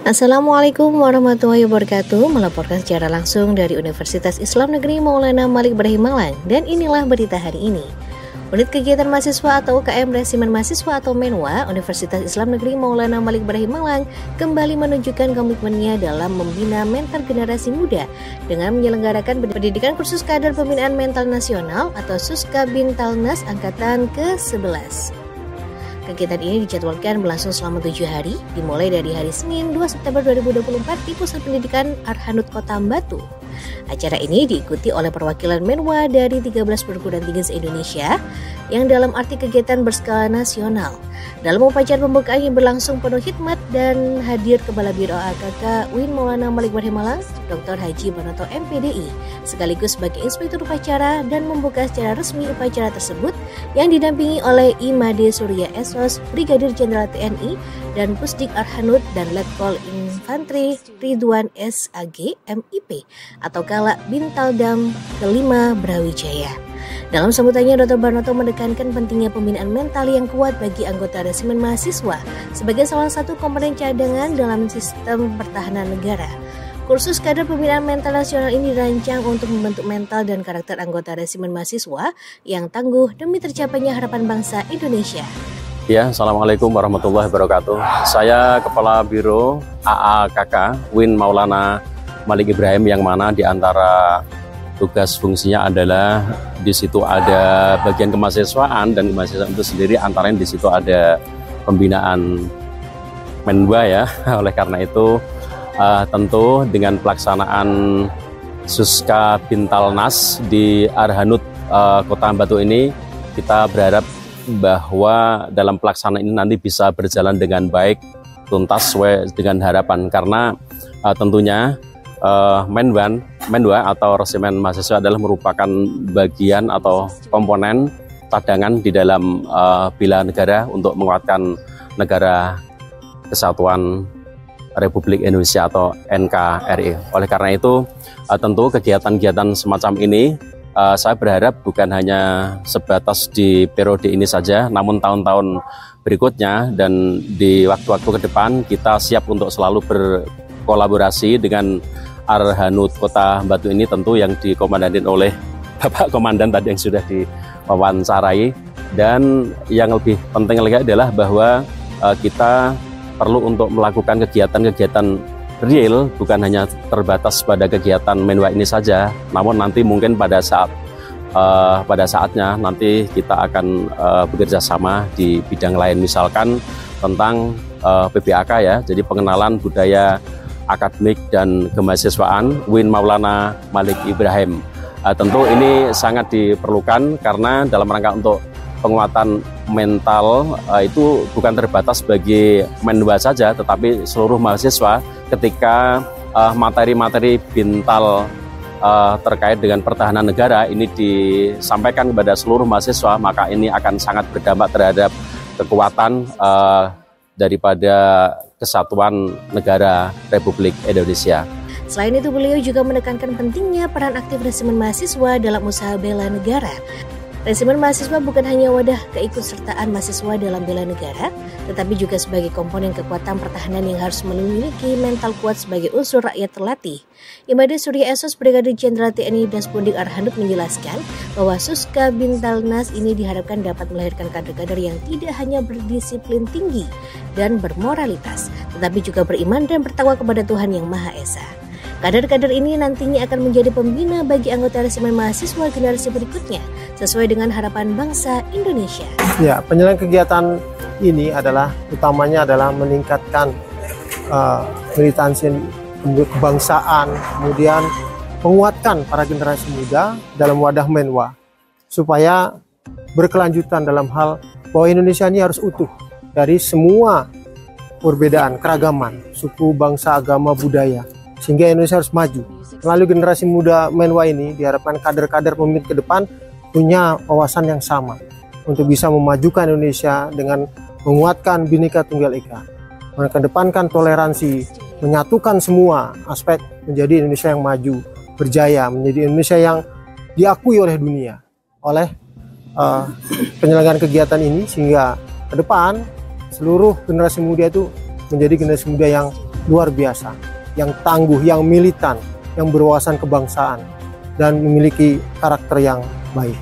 Assalamualaikum warahmatullahi wabarakatuh. Melaporkan secara langsung dari Universitas Islam Negeri Maulana Malik Ibrahim Malang. Dan inilah berita hari ini. Unit Kegiatan Mahasiswa atau UKM Resimen Mahasiswa atau MENWA Universitas Islam Negeri Maulana Malik Ibrahim Malang kembali menunjukkan komitmennya dalam membina mental generasi muda dengan menyelenggarakan pendidikan kursus kader pembinaan mental nasional atau Suskabintalnas Angkatan ke-11. Kegiatan ini dijadwalkan berlangsung selama 7 hari, dimulai dari hari Senin 2 September 2024 di Pusat Pendidikan Arhanud Kota Batu. Acara ini diikuti oleh perwakilan MENWA dari 13 perguruan tinggi se-Indonesia yang dalam arti kegiatan berskala nasional. Dalam upacara pembukaan yang berlangsung penuh hikmat dan hadir Kepala Biro AKK UIN Maulana Malik Ibrahim Malang, Dr. Haji Banoto MPDI, sekaligus sebagai inspektur upacara dan membuka secara resmi upacara tersebut yang didampingi oleh Imade Surya Esos, Brigadir Jenderal TNI, dan Pusdik Arhanud dan Letkol Infantri Ridwan SAG MIP atau Kalak Bintaldam kelima Brawijaya. Dalam sambutannya, Dr. Banoto menekankan pentingnya pembinaan mental yang kuat bagi anggota resimen mahasiswa sebagai salah satu komponen cadangan dalam sistem pertahanan negara. Kursus kader pembinaan mental nasional ini dirancang untuk membentuk mental dan karakter anggota resimen mahasiswa yang tangguh demi tercapainya harapan bangsa Indonesia. Ya, Assalamualaikum warahmatullahi wabarakatuh. Saya Kepala Biro AAKK UIN Maulana Malik Ibrahim, yang mana di antara tugas fungsinya adalah di situ ada bagian kemahasiswaan, dan kemahasiswaan itu sendiri antaranya di situ ada pembinaan MENWA ya. Oleh karena itu tentu dengan pelaksanaan Suskabintalnas di Arhanud Kota Batu ini, kita berharap bahwa dalam pelaksanaan ini nanti bisa berjalan dengan baik, tuntas sesuai dengan harapan, karena tentunya MENWA atau Resimen Mahasiswa adalah merupakan bagian atau komponen cadangan di dalam bela negara untuk menguatkan negara Kesatuan Republik Indonesia atau NKRI. Oleh karena itu tentu kegiatan-kegiatan semacam ini saya berharap bukan hanya sebatas di periode ini saja, namun tahun-tahun berikutnya dan di waktu-waktu ke depan kita siap untuk selalu berkolaborasi dengan Arhanud Kota Batu ini, tentu yang dikomandanin oleh Bapak Komandan tadi yang sudah diwawancarai. Dan yang lebih penting lagi adalah bahwa kita perlu untuk melakukan kegiatan-kegiatan real, bukan hanya terbatas pada kegiatan MENWA ini saja, namun nanti mungkin pada saatnya nanti kita akan bekerja sama di bidang lain, misalkan tentang PBAK ya, jadi pengenalan budaya akademik dan kemahasiswaan UIN Maulana Malik Ibrahim. Tentu ini sangat diperlukan karena dalam rangka untuk penguatan mental itu bukan terbatas bagi MENWA saja, tetapi seluruh mahasiswa. Ketika materi-materi bintal terkait dengan pertahanan negara ini disampaikan kepada seluruh mahasiswa, maka ini akan sangat berdampak terhadap kekuatan daripada Kesatuan Negara Republik Indonesia. Selain itu, beliau juga menekankan pentingnya peran aktif resimen mahasiswa dalam usaha bela negara. Resimen mahasiswa bukan hanya wadah keikutsertaan mahasiswa dalam bela negara, tetapi juga sebagai komponen kekuatan pertahanan yang harus memiliki mental kuat sebagai unsur rakyat terlatih. Imade Surya Esos, Brigadir Jenderal TNI dan Pusdik Arhanud menjelaskan bahwa Suskabintalnas ini diharapkan dapat melahirkan kader-kader yang tidak hanya berdisiplin tinggi dan bermoralitas, tetapi juga beriman dan bertakwa kepada Tuhan Yang Maha Esa. Kader-kader ini nantinya akan menjadi pembina bagi anggota resimen mahasiswa generasi berikutnya, sesuai dengan harapan bangsa Indonesia. Ya, penyelenggaraan kegiatan ini utamanya adalah meningkatkan militansi kebangsaan, kemudian menguatkan para generasi muda dalam wadah MENWA, supaya berkelanjutan dalam hal bahwa Indonesia ini harus utuh dari semua perbedaan, keragaman, suku, bangsa, agama, budaya, sehingga Indonesia harus maju. Melalui generasi muda MENWA ini diharapkan kader-kader pemimpin ke depan punya wawasan yang sama untuk bisa memajukan Indonesia dengan menguatkan Bhinneka Tunggal Ika, mengedepankan toleransi, menyatukan semua aspek menjadi Indonesia yang maju, berjaya, menjadi Indonesia yang diakui oleh dunia oleh penyelenggaraan kegiatan ini, sehingga ke depan seluruh generasi muda itu menjadi generasi muda yang luar biasa, yang tangguh, yang militan, yang berwawasan kebangsaan, dan memiliki karakter yang baik.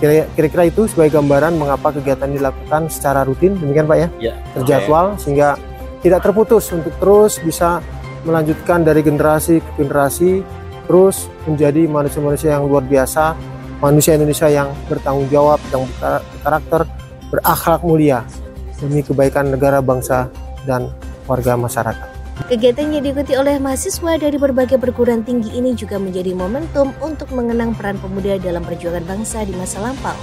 Kira-kira itu sebagai gambaran mengapa kegiatan dilakukan secara rutin, demikian Pak ya? Ya. Terjadwal, sehingga tidak terputus untuk terus bisa melanjutkan dari generasi ke generasi, terus menjadi manusia-manusia yang luar biasa, manusia Indonesia yang bertanggung jawab, yang berkarakter, berakhlak mulia demi kebaikan negara, bangsa, dan warga masyarakat. Kegiatan yang diikuti oleh mahasiswa dari berbagai perguruan tinggi ini juga menjadi momentum untuk mengenang peran pemuda dalam perjuangan bangsa di masa lampau.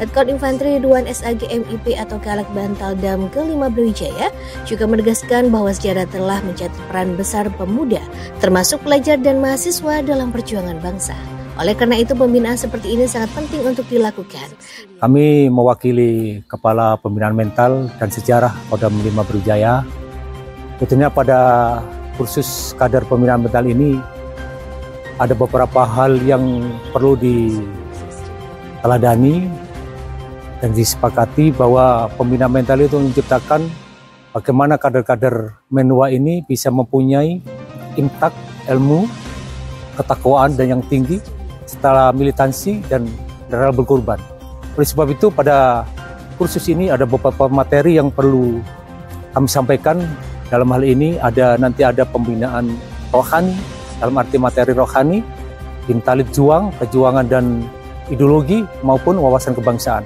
Letkol Infanteri 2 SAG MIP atau Kalak Bantal Dam ke-5 Brawijaya juga menegaskan bahwa sejarah telah mencatat peran besar pemuda, termasuk pelajar dan mahasiswa dalam perjuangan bangsa. Oleh karena itu, pembinaan seperti ini sangat penting untuk dilakukan. Kami mewakili Kepala Pembinaan Mental dan Sejarah Kodam 5 Brawijaya. Tentunya pada kursus kader pembinaan mental ini ada beberapa hal yang perlu diteladani dan disepakati bahwa pembinaan mental itu menciptakan bagaimana kader-kader Menwa ini bisa mempunyai imtak, ilmu, ketakwaan dan yang tinggi setelah militansi dan rela berkorban. Oleh sebab itu pada kursus ini ada beberapa materi yang perlu kami sampaikan. Dalam hal ini nanti ada pembinaan rohani, dalam arti materi rohani, Bintalit Juang, kejuangan dan ideologi maupun wawasan kebangsaan.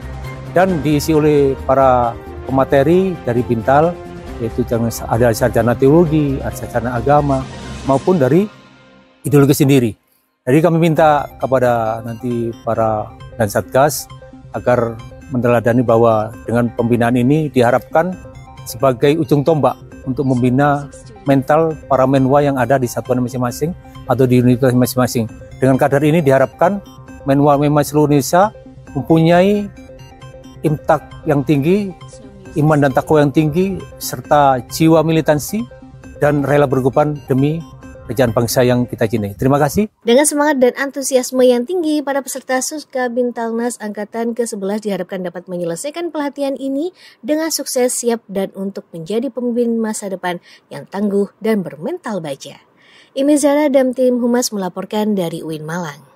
Dan diisi oleh para pemateri dari Bintal, yaitu ada sarjana teologi, ada sarjana agama, maupun dari ideologi sendiri. Jadi kami minta kepada nanti para dan Satgas agar meneladani bahwa dengan pembinaan ini diharapkan sebagai ujung tombak untuk membina mental para Menwa yang ada di satuan masing-masing atau di universitas masing-masing. Dengan kadar ini diharapkan Menwa-Menwa seluruh Indonesia mempunyai imtak yang tinggi, iman dan takwa yang tinggi, serta jiwa militansi dan rela berkorban demi kerajaan bangsa yang kita cintai. Terima kasih. Dengan semangat dan antusiasme yang tinggi, para peserta Suska Bintalnas Angkatan ke-11 diharapkan dapat menyelesaikan pelatihan ini dengan sukses, siap, dan untuk menjadi pemimpin masa depan yang tangguh dan bermental baja. Imi Zara dan tim Humas melaporkan dari UIN Malang.